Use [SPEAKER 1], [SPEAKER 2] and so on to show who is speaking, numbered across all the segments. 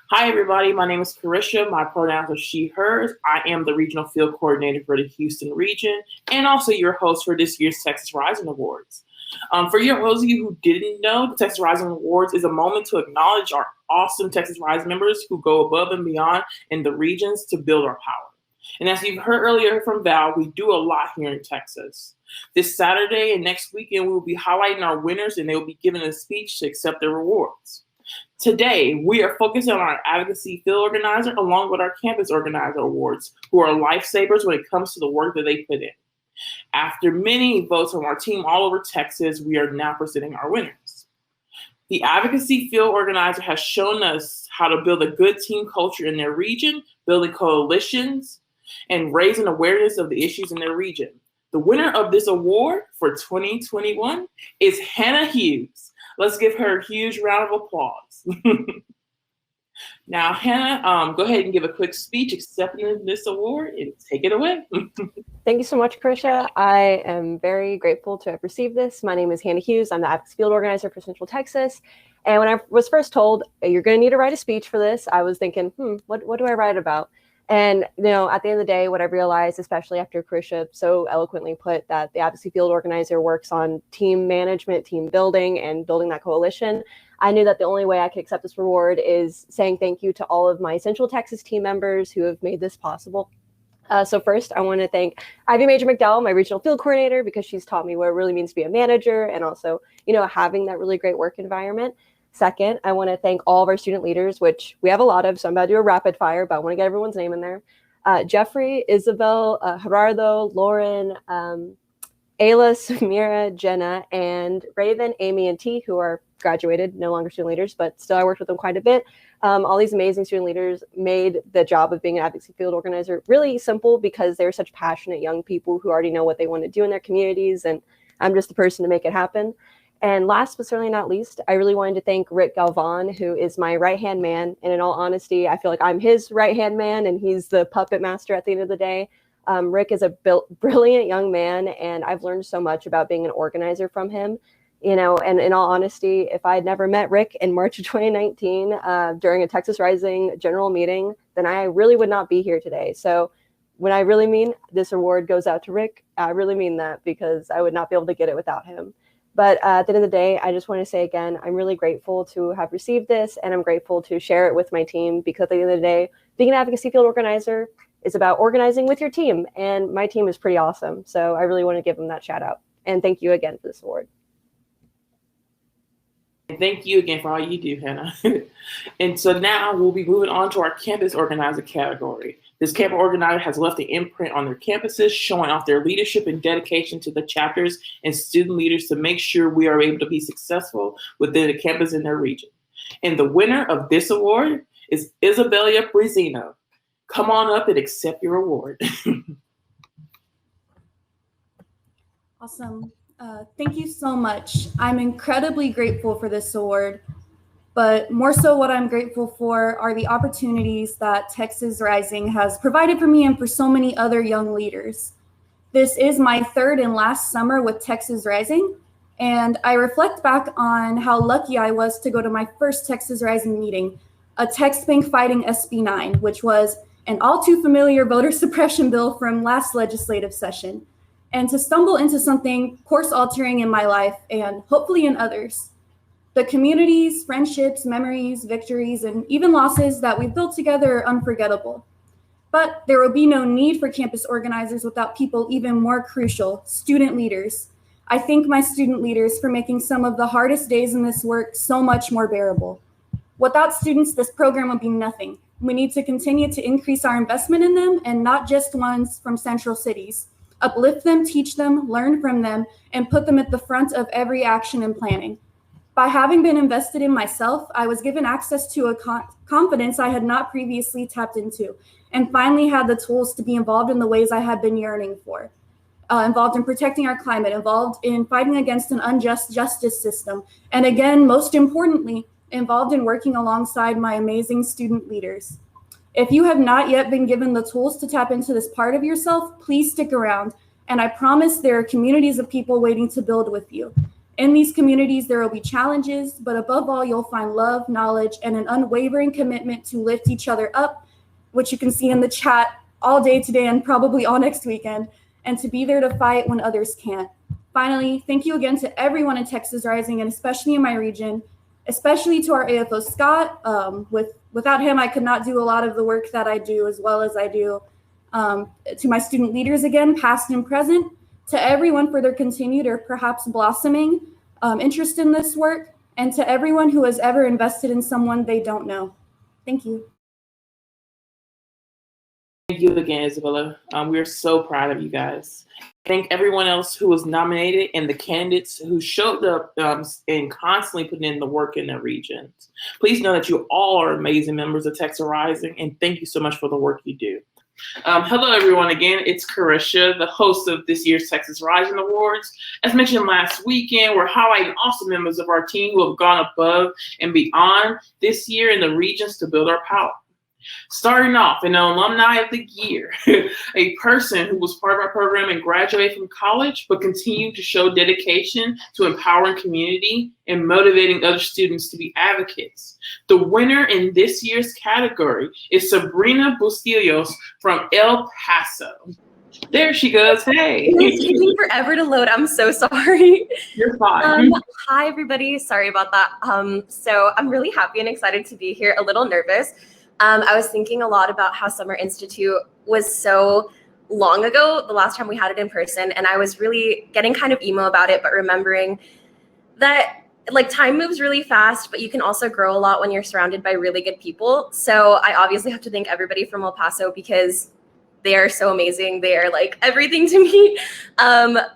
[SPEAKER 1] Hi, everybody. My name is Carisha. My pronouns are she, hers. I am the regional field coordinator for the Houston region and also your host for this year's Texas Rising Awards. For those of you who didn't know, the Texas Rising Awards is a moment to acknowledge our awesome Texas Rising members who go above and beyond in the regions to build our power. And as you've heard earlier from Val, we do a lot here in Texas. This Saturday and next weekend, we will be highlighting our winners and they will be given a speech to accept their rewards. Today, we are focusing on our Advocacy Field Organizer along with our Campus Organizer Awards, who are lifesavers when it comes to the work that they put in. After many votes from our team all over Texas, we are now presenting our winners. The Advocacy Field Organizer has shown us how to build a good team culture in their region, building coalitions, and raising awareness of the issues in their region. The winner of this award for 2021 is Hannah Hughes. Let's give her a huge round of applause. Now, Hannah, go ahead and give a quick speech accepting this award and take it away.
[SPEAKER 2] Thank you so much, Carisha. I am very grateful to have received this. My name is Hannah Hughes. I'm the Advocacy Field Organizer for Central Texas. And when I was first told, you're going to need to write a speech for this, I was thinking, what do I write about? And, at the end of the day, what I realized, especially after Carisha so eloquently put that the Advocacy Field Organizer works on team management, team building, and building that coalition, I knew that the only way I could accept this reward is saying thank you to all of my Central Texas team members who have made this possible. So first, I want to thank Ivy Major McDowell, my regional field coordinator, because she's taught me what it really means to be a manager and also, having that really great work environment. Second, I want to thank all of our student leaders, which we have a lot of, so I'm about to do a rapid fire, but I want to get everyone's name in there. Jeffrey, Isabel, Gerardo, Lauren, Ayla, Samira, Jenna, and Raven, Amy, and T, who are graduated, no longer student leaders, but still I worked with them quite a bit. All these amazing student leaders made the job of being an Advocacy Field Organizer really simple because they're such passionate young people who already know what they want to do in their communities, and I'm just the person to make it happen. And last but certainly not least, I really wanted to thank Rick Galvan, who is my right-hand man. And in all honesty, I feel like I'm his right-hand man and he's the puppet master at the end of the day. Rick is a brilliant young man, and I've learned so much about being an organizer from him. And in all honesty, if I had never met Rick in March of 2019 during a Texas Rising general meeting, then I really would not be here today. So when I really mean this award goes out to Rick, I really mean that because I would not be able to get it without him. But at the end of the day, I just want to say again, I'm really grateful to have received this, and I'm grateful to share it with my team because at the end of the day, being an Advocacy Field Organizer is about organizing with your team, and my team is pretty awesome. So I really want to give them that shout out. And thank you again for this award.
[SPEAKER 1] Thank you again for all you do, Hannah. And so now we'll be moving on to our Campus Organizer category. This campus organizer has left an imprint on their campuses, showing off their leadership and dedication to the chapters and student leaders to make sure we are able to be successful within the campus in their region. And the winner of this award is Isabella Brizino. Come on up and accept your award.
[SPEAKER 3] Awesome. Thank you so much. I'm incredibly grateful for this award, but more so what I'm grateful for are the opportunities that Texas Rising has provided for me and for so many other young leaders. This is my third and last summer with Texas Rising, and I reflect back on how lucky I was to go to my first Texas Rising meeting, a text bank fighting SB 9, which was an all too familiar voter suppression bill from last legislative session, and to stumble into something course altering in my life and hopefully in others. The communities, friendships, memories, victories, and even losses that we've built together are unforgettable. But there will be no need for campus organizers without people even more crucial, student leaders. I thank my student leaders for making some of the hardest days in this work so much more bearable. Without students, this program would be nothing. We need to continue to increase our investment in them, and not just ones from central cities. Uplift them, teach them, learn from them, and put them at the front of every action and planning. By having been invested in myself, I was given access to a confidence I had not previously tapped into, and finally had the tools to be involved in the ways I had been yearning for. Involved in protecting our climate, involved in fighting against an unjust justice system, and again, most importantly, involved in working alongside my amazing student leaders. If you have not yet been given the tools to tap into this part of yourself, please stick around. And I promise there are communities of people waiting to build with you. In these communities, there will be challenges, but above all, you'll find love, knowledge, and an unwavering commitment to lift each other up, which you can see in the chat all day today and probably all next weekend, and to be there to fight when others can't. Finally, thank you again to everyone in Texas Rising, and especially in my region, especially to our AFO Scott. Without him, I could not do a lot of the work that I do as well as I do. To my student leaders again, past and present, to everyone for their continued or perhaps blossoming interest in this work, and to everyone who has ever invested in someone they don't know. Thank you.
[SPEAKER 1] Thank you again, Isabella. We are so proud of you guys. Thank everyone else who was nominated and the candidates who showed up and constantly putting in the work in their regions. Please know that you all are amazing members of Texas Rising, and thank you so much for the work you do. Hello, everyone. Again, it's Carisha, the host of this year's Texas Rising Awards. As mentioned last weekend, we're highlighting awesome members of our team who have gone above and beyond this year in the regions to build our power. Starting off, an alumni of the year, a person who was part of our program and graduated from college, but continued to show dedication to empowering community and motivating other students to be advocates. The winner in this year's category is Sabrina Bustillos from El Paso. There she goes. Hey.
[SPEAKER 4] It's taking forever to load. I'm so sorry.
[SPEAKER 1] You're fine.
[SPEAKER 4] Hi, everybody. Sorry about that. So I'm really happy and excited to be here. A little nervous. I was thinking a lot about how Summer Institute was so long ago, the last time we had it in person, and I was really getting kind of emo about it, but remembering that like time moves really fast, but you can also grow a lot when you're surrounded by really good people. So I obviously have to thank everybody from El Paso because they are so amazing. They are like everything to me.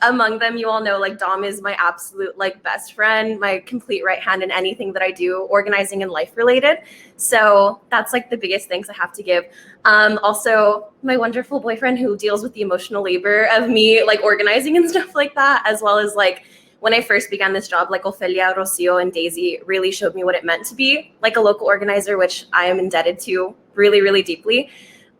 [SPEAKER 4] Among them, you all know like Dom is my absolute like best friend, my complete right hand in anything that I do, organizing and life related. So that's like the biggest thanks I have to give. Also my wonderful boyfriend who deals with the emotional labor of me like organizing and stuff like that, as well as like when I first began this job, like Ofelia, Rocio, and Daisy really showed me what it meant to be like a local organizer, which I am indebted to really, really deeply.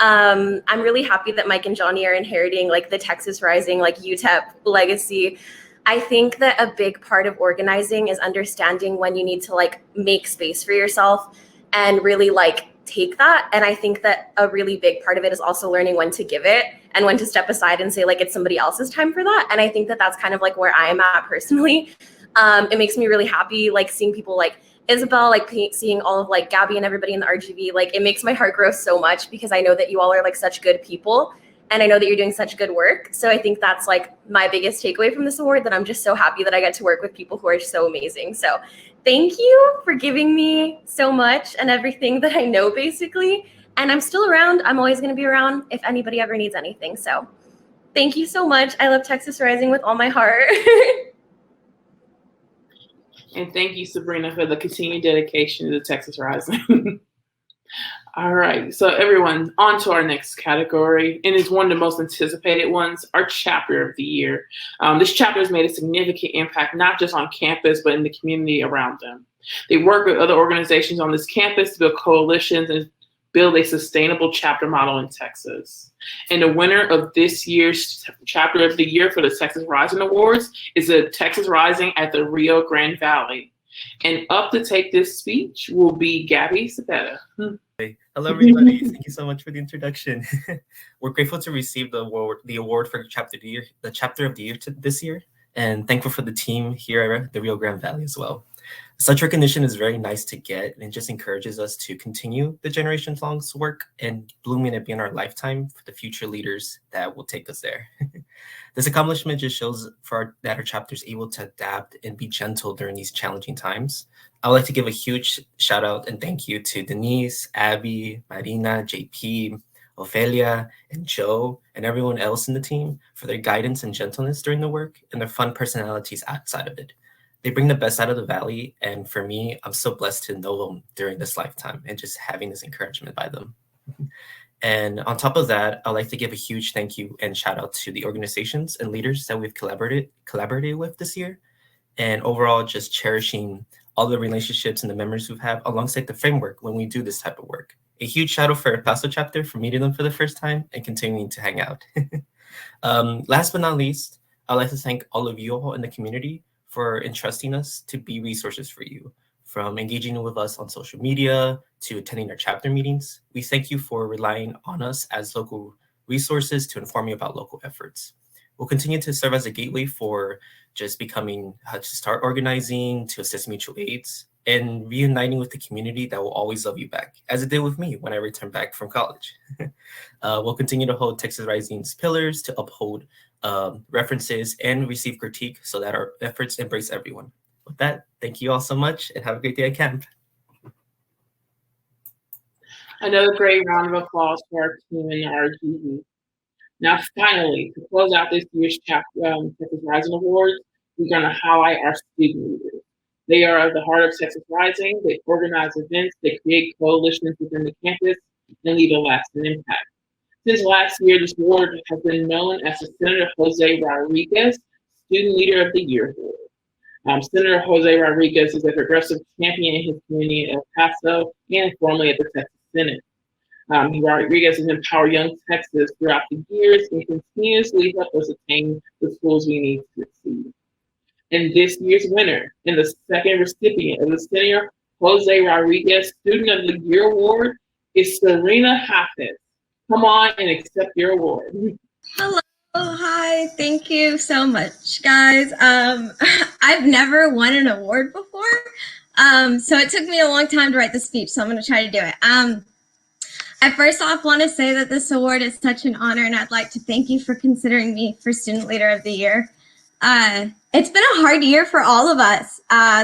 [SPEAKER 4] I'm really happy that Mike and Johnny are inheriting like the Texas Rising, like UTEP legacy. I think that a big part of organizing is understanding when you need to like make space for yourself and really like take that. And I think that a really big part of it is also learning when to give it and when to step aside and say like it's somebody else's time for that. And I think that that's kind of like where I am at personally. It makes me really happy like seeing people like Isabel, like seeing all of like Gabby and everybody in the RGV, like it makes my heart grow so much because I know that you all are like such good people and I know that you're doing such good work. So I think that's like my biggest takeaway from this award, that I'm just so happy that I get to work with people who are so amazing. So thank you for giving me so much and everything that I know basically. And I'm still around. I'm always going to be around if anybody ever needs anything. So thank you so much. I love Texas Rising with all my heart.
[SPEAKER 1] And thank you, Sabrina, for the continued dedication to the Texas Rising. All right, so everyone, on to our next category, and it's one of the most anticipated ones, our chapter of the year. This chapter has made a significant impact, not just on campus, but in the community around them. They work with other organizations on this campus to build coalitions and build a sustainable chapter model in Texas. And the winner of this year's chapter of the year for the Texas Rising Awards is the Texas Rising at the Rio Grande Valley. And up to take this speech will be Gabby Cepeda.
[SPEAKER 5] Hey, hello, everybody. Thank you so much for the introduction. We're grateful to receive the award for the chapter of the year this year, and thankful for the team here at the Rio Grande Valley as well. Such recognition is very nice to get, and it just encourages us to continue the generations-long work and blooming it beyond our lifetime for the future leaders that will take us there. This accomplishment just shows that our chapter is able to adapt and be gentle during these challenging times. I would like to give a huge shout out and thank you to Denise, Abby, Marina, JP, Ophelia, and Joe, and everyone else in the team for their guidance and gentleness during the work and their fun personalities outside of it. They bring the best out of the Valley, and for me, I'm so blessed to know them during this lifetime and just having this encouragement by them. And on top of that, I'd like to give a huge thank you and shout out to the organizations and leaders that we've collaborated with this year, and overall just cherishing all the relationships and the memories we've had alongside the framework when we do this type of work. A huge shout out for El Paso chapter for meeting them for the first time and continuing to hang out. Last but not least, I'd like to thank all of you all in the community for entrusting us to be resources for you. From engaging with us on social media to attending our chapter meetings, we thank you for relying on us as local resources to inform you about local efforts. We'll continue to serve as a gateway for just becoming how to start organizing, to assist mutual aids, and reuniting with the community that will always love you back, as it did with me when I returned back from college. We'll continue to hold Texas Rising's pillars to uphold references and receive critique so that our efforts embrace everyone. With that, thank you all so much and have a great day at camp.
[SPEAKER 1] Another great round of applause for our team and our GV. Now, finally, to close out this year's Texas Rising Awards, we're going to highlight our student leaders. They are at the heart of Texas Rising. They organize events, they create coalitions within the campus, and leave a lasting impact. Since last year, this award has been known as the Senator Jose Rodriguez Student Leader of the Year Award. Senator Jose Rodriguez is a progressive champion in his community in El Paso and formerly at the Texas Senate. Rodriguez has empowered young Texas throughout the years and continuously helped us attain the schools we need to succeed. And this year's winner and the second recipient of the Senator Jose Rodriguez Student of the Year Award is Serena Hafiz. Come on and accept your award.
[SPEAKER 6] Hello. Hi, thank you so much, guys. I've never won an award before, so it took me a long time to write the speech, so I'm going to try to do it. I first off want to say that this award is such an honor, and I'd like to thank you for considering me for Student Leader of the Year. It's been a hard year for all of us,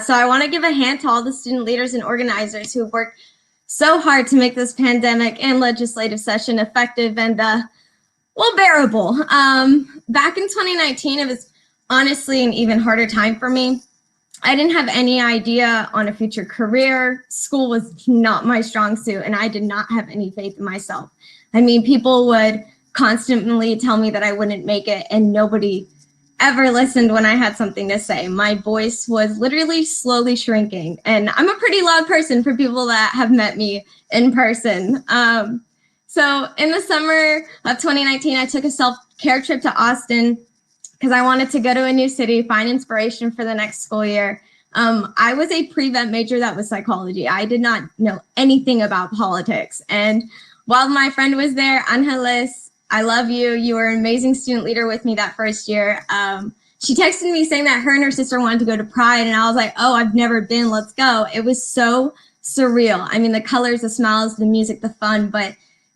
[SPEAKER 6] so I want to give a hand to all the student leaders and organizers who have worked so hard to make this pandemic and legislative session effective and bearable. Back in 2019, it was honestly an even harder time for me. I didn't have any idea on a future career. School was not my strong suit, and I did not have any faith in myself. I mean, people would constantly tell me that I wouldn't make it, and nobody ever listened when I had something to say. My voice was literally slowly shrinking, and I'm a pretty loud person for people that have met me in person. So in the summer of 2019, I took a self-care trip to Austin because I wanted to go to a new city, find inspiration for the next school year. I was a pre-vet major that was psychology. I did not know anything about politics. And while my friend was there, Angeles, I love you. You were an amazing student leader with me that first year. She texted me saying that her and her sister wanted to go to Pride. And I was like, oh, I've never been, let's go. It was so surreal. I mean, the colors, the smiles, the music, the fun, but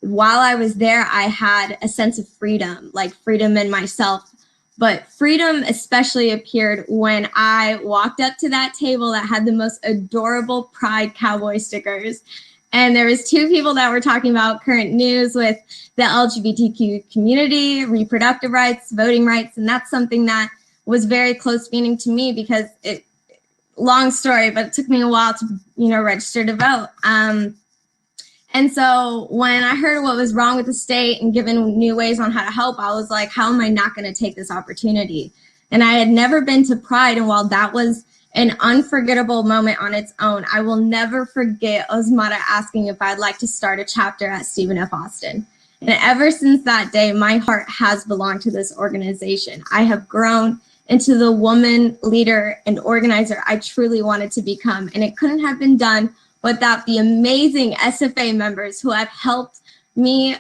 [SPEAKER 6] while I was there, I had a sense of freedom, like freedom in myself. But freedom especially appeared when I walked up to that table that had the most adorable Pride cowboy stickers. And there was two people that were talking about current news with the LGBTQ community, reproductive rights, voting rights. And that's something that was very close meaning to me because long story, but it took me a while to, register to vote. And so when I heard what was wrong with the state and given new ways on how to help, I was like, how am I not going to take this opportunity? And I had never been to Pride. And while that was an unforgettable moment on its own, I will never forget Osmata asking if I'd like to start a chapter at Stephen F. Austin. And ever since that day, my heart has belonged to this organization. I have grown into the woman leader and organizer I truly wanted to become. And it couldn't have been done without the amazing SFA members who have helped me,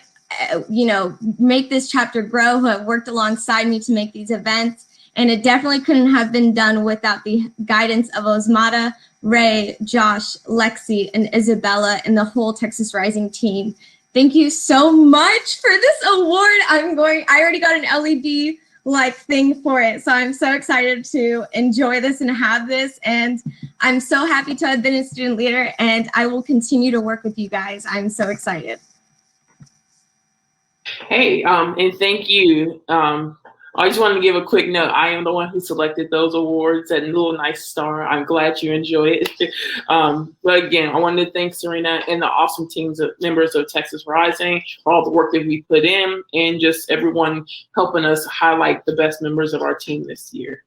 [SPEAKER 6] make this chapter grow, who have worked alongside me to make these events. And it definitely couldn't have been done without the guidance of Osmata, Ray, Josh, Lexi, and Isabella, and the whole Texas Rising team. Thank you so much for this award. I already got an LED thing for it. So I'm so excited to enjoy this and have this. And I'm so happy to have been a student leader, and I will continue to work with you guys. I'm so excited.
[SPEAKER 1] Hey, and thank you. I just wanted to give a quick note. I am the one who selected those awards and little nice star. I'm glad you enjoy it. But again, I wanted to thank Serena and the awesome teams of members of Texas Rising for all the work that we put in and just everyone helping us highlight the best members of our team this year.